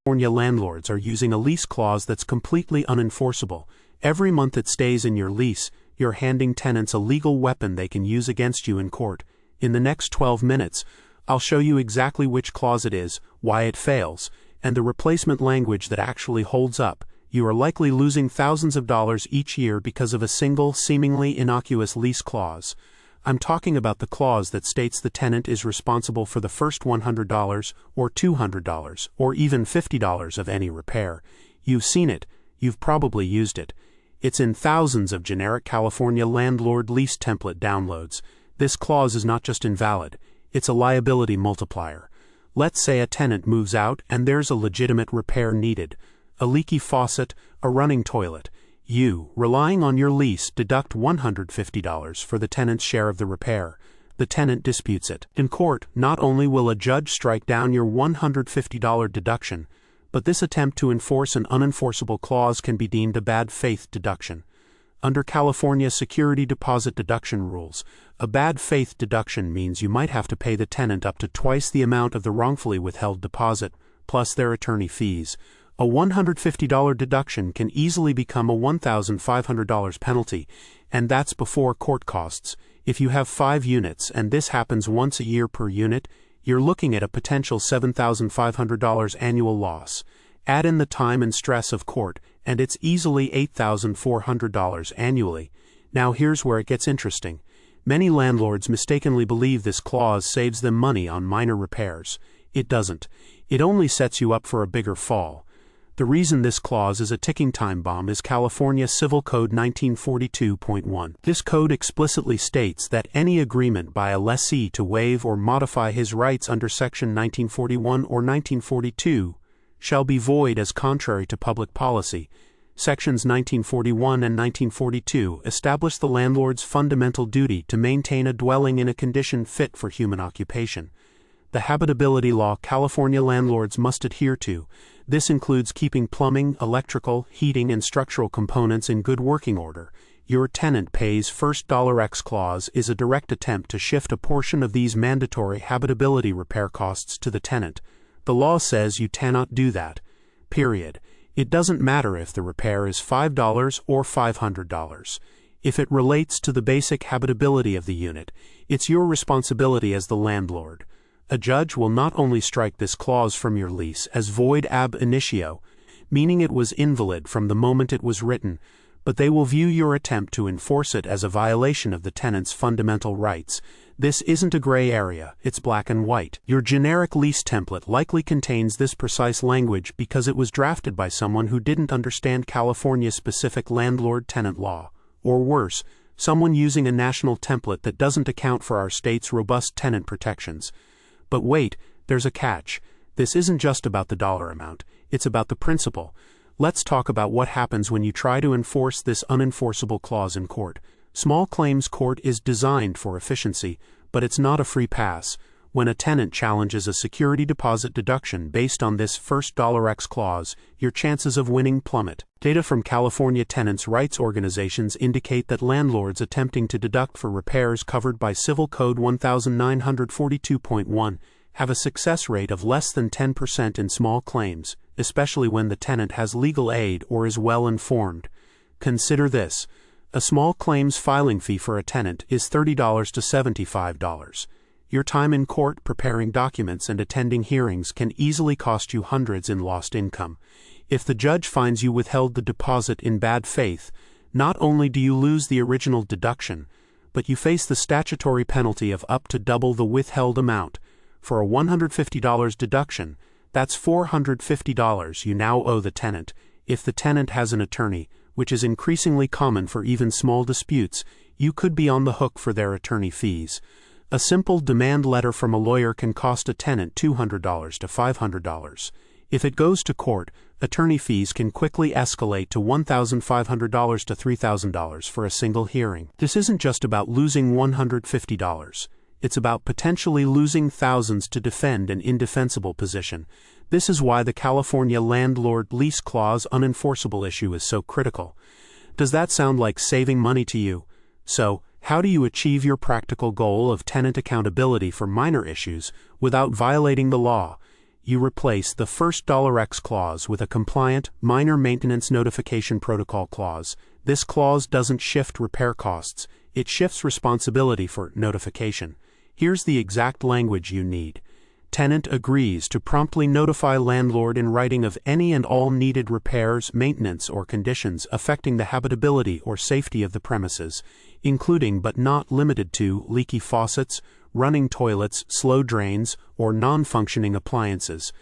California landlords are using a lease clause that's completely unenforceable. Every month it stays in your lease, you're handing tenants a legal weapon they can use against you in court. In the next 12 minutes, I'll show you exactly which clause it is, why it fails, and the replacement language that actually holds up. You are likely losing thousands of dollars each year because of a single, seemingly innocuous lease clause. I'm talking about the clause that states the tenant is responsible for the first $100 or $200 or even $50 of any repair. You've seen it. You've probably used it. It's in thousands of generic California landlord lease template downloads. This clause is not just invalid, it's a liability multiplier. Let's say a tenant moves out and there's a legitimate repair needed. A leaky faucet, a running toilet. You, relying on your lease, deduct $150 for the tenant's share of the repair. The tenant disputes it. In court, not only will a judge strike down your $150 deduction, but this attempt to enforce an unenforceable clause can be deemed a bad faith deduction. Under California security deposit deduction rules, a bad faith deduction means you might have to pay the tenant up to twice the amount of the wrongfully withheld deposit, plus their attorney fees. A $150 deduction can easily become a $1,500 penalty, and that's before court costs. If you have 5 units and this happens once a year per unit, you're looking at a potential $7,500 annual loss. Add in the time and stress of court, and it's easily $8,400 annually. Now here's where it gets interesting. Many landlords mistakenly believe this clause saves them money on minor repairs. It doesn't. It only sets you up for a bigger fall. The reason this clause is a ticking time bomb is California Civil Code 1942.1. This code explicitly states that any agreement by a lessee to waive or modify his rights under Section 1941 or 1942 shall be void as contrary to public policy. Sections 1941 and 1942 establish the landlord's fundamental duty to maintain a dwelling in a condition fit for human occupation. The habitability law California landlords must adhere to. This includes keeping plumbing, electrical, heating, and structural components in good working order. Your tenant pays first $X clause is a direct attempt to shift a portion of these mandatory habitability repair costs to the tenant. The law says you cannot do that. Period. It doesn't matter if the repair is $5 or $500. If it relates to the basic habitability of the unit, it's your responsibility as the landlord. A judge will not only strike this clause from your lease as void ab initio, meaning it was invalid from the moment it was written, but they will view your attempt to enforce it as a violation of the tenant's fundamental rights. This isn't a gray area, it's black and white. Your generic lease template likely contains this precise language because it was drafted by someone who didn't understand California's specific landlord-tenant law. Or worse, someone using a national template that doesn't account for our state's robust tenant protections. But wait, there's a catch. This isn't just about the dollar amount, it's about the principle. Let's talk about what happens when you try to enforce this unenforceable clause in court. Small claims court is designed for efficiency, but it's not a free pass. When a tenant challenges a security deposit deduction based on this first $X clause, your chances of winning plummet. Data from California tenants' rights organizations indicate that landlords attempting to deduct for repairs covered by Civil Code 1942.1 have a success rate of less than 10% in small claims, especially when the tenant has legal aid or is well informed. Consider this. A small claims filing fee for a tenant is $30 to $75. Your time in court preparing documents and attending hearings can easily cost you hundreds in lost income. If the judge finds you withheld the deposit in bad faith, not only do you lose the original deduction, but you face the statutory penalty of up to double the withheld amount. For a $150 deduction, that's $450 you now owe the tenant. If the tenant has an attorney, which is increasingly common for even small disputes, you could be on the hook for their attorney fees. A simple demand letter from a lawyer can cost a tenant $200 to $500. If it goes to court, attorney fees can quickly escalate to $1,500 to $3,000 for a single hearing. This isn't just about losing $150. It's about potentially losing thousands to defend an indefensible position. This is why the California landlord lease clause unenforceable issue is so critical. Does that sound like saving money to you? So, how do you achieve your practical goal of tenant accountability for minor issues without violating the law? you replace the first $X clause with a compliant, minor maintenance notification protocol clause. This clause doesn't shift repair costs, it shifts responsibility for notification. Here's the exact language you need. Tenant agrees to promptly notify landlord in writing of any and all needed repairs, maintenance, or conditions affecting the habitability or safety of the premises, including but not limited to leaky faucets, running toilets, slow drains, or non-functioning appliances.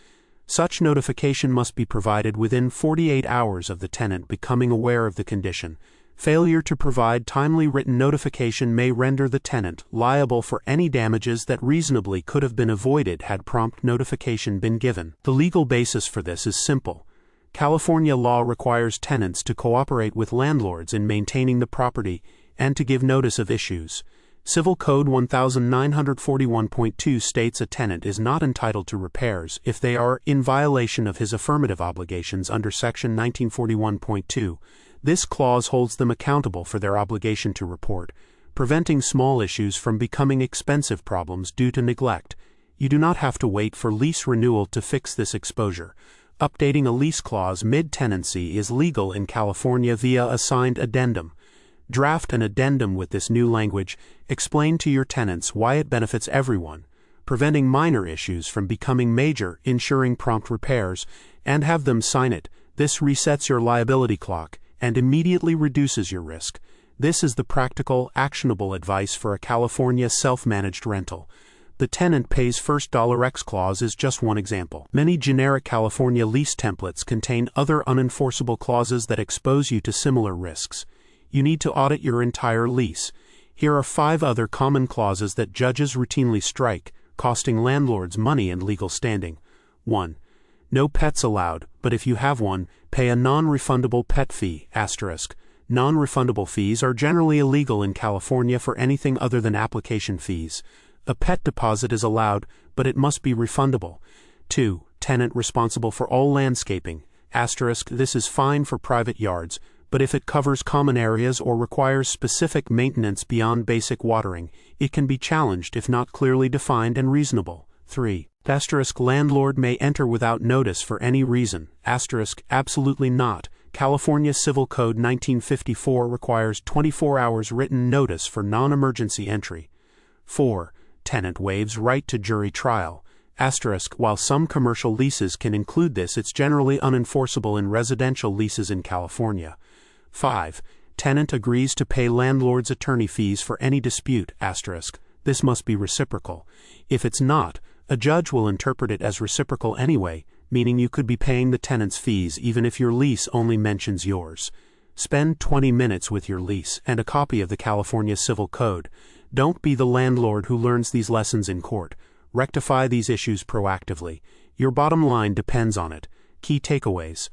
Such notification must be provided within 48 hours of the tenant becoming aware of the condition. Failure to provide timely written notification may render the tenant liable for any damages that reasonably could have been avoided had prompt notification been given. The legal basis for this is simple. California law requires tenants to cooperate with landlords in maintaining the property and to give notice of issues. Civil Code 1941.2 states a tenant is not entitled to repairs if they are in violation of his affirmative obligations under Section 1941.2. This clause holds them accountable for their obligation to report, preventing small issues from becoming expensive problems due to neglect. You do not have to wait for lease renewal to fix this exposure. Updating a lease clause mid-tenancy is legal in California via a signed addendum. Draft an addendum with this new language, explain to your tenants why it benefits everyone, preventing minor issues from becoming major, ensuring prompt repairs, and have them sign it. This resets your liability clock and immediately reduces your risk. This is the practical, actionable advice for a California self-managed rental. The tenant pays first $X clause is just one example. Many generic California lease templates contain other unenforceable clauses that expose you to similar risks. You need to audit your entire lease. Here are 5 other common clauses that judges routinely strike, costing landlords money and legal standing. 1. No pets allowed, but if you have one, pay a non-refundable pet fee, asterisk. Non-refundable fees are generally illegal in California for anything other than application fees. A pet deposit is allowed, but it must be refundable. 2. Tenant responsible for all landscaping, asterisk. This is fine for private yards, but if it covers common areas or requires specific maintenance beyond basic watering, it can be challenged if not clearly defined and reasonable. 3. Landlord may enter without notice for any reason, absolutely not. California Civil Code 1954 requires 24 hours written notice for non-emergency entry. 4. Tenant waives right to jury trial, while some commercial leases can include this, it's generally unenforceable in residential leases in California. 5. Tenant agrees to pay landlord's attorney fees for any dispute, This must be reciprocal. If it's not, a judge will interpret it as reciprocal anyway, meaning you could be paying the tenant's fees even if your lease only mentions yours. Spend 20 minutes with your lease and a copy of the California Civil Code. Don't be the landlord who learns these lessons in court. Rectify these issues proactively. Your bottom line depends on it. Key takeaways,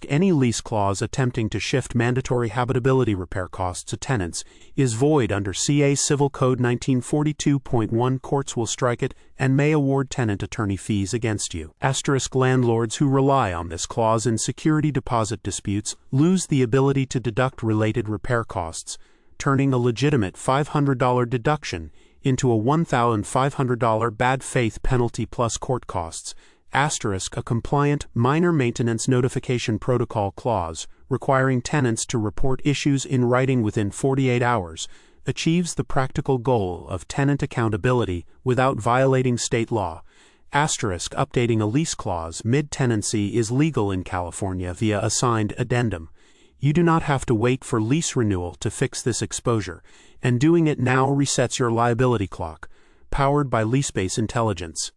any lease clause attempting to shift mandatory habitability repair costs to tenants is void under CA Civil Code 1942.1. Courts will strike it and may award tenant attorney fees against you. Landlords who rely on this clause in security deposit disputes lose the ability to deduct related repair costs, turning a legitimate $500 deduction into a $1,500 bad faith penalty plus court costs. A compliant minor maintenance notification protocol clause requiring tenants to report issues in writing within 48 hours achieves the practical goal of tenant accountability without violating state law. Updating a lease clause mid-tenancy is legal in California via a signed addendum. You do not have to wait for lease renewal to fix this exposure, and doing it now resets your liability clock. Powered by LeaseBase Intelligence.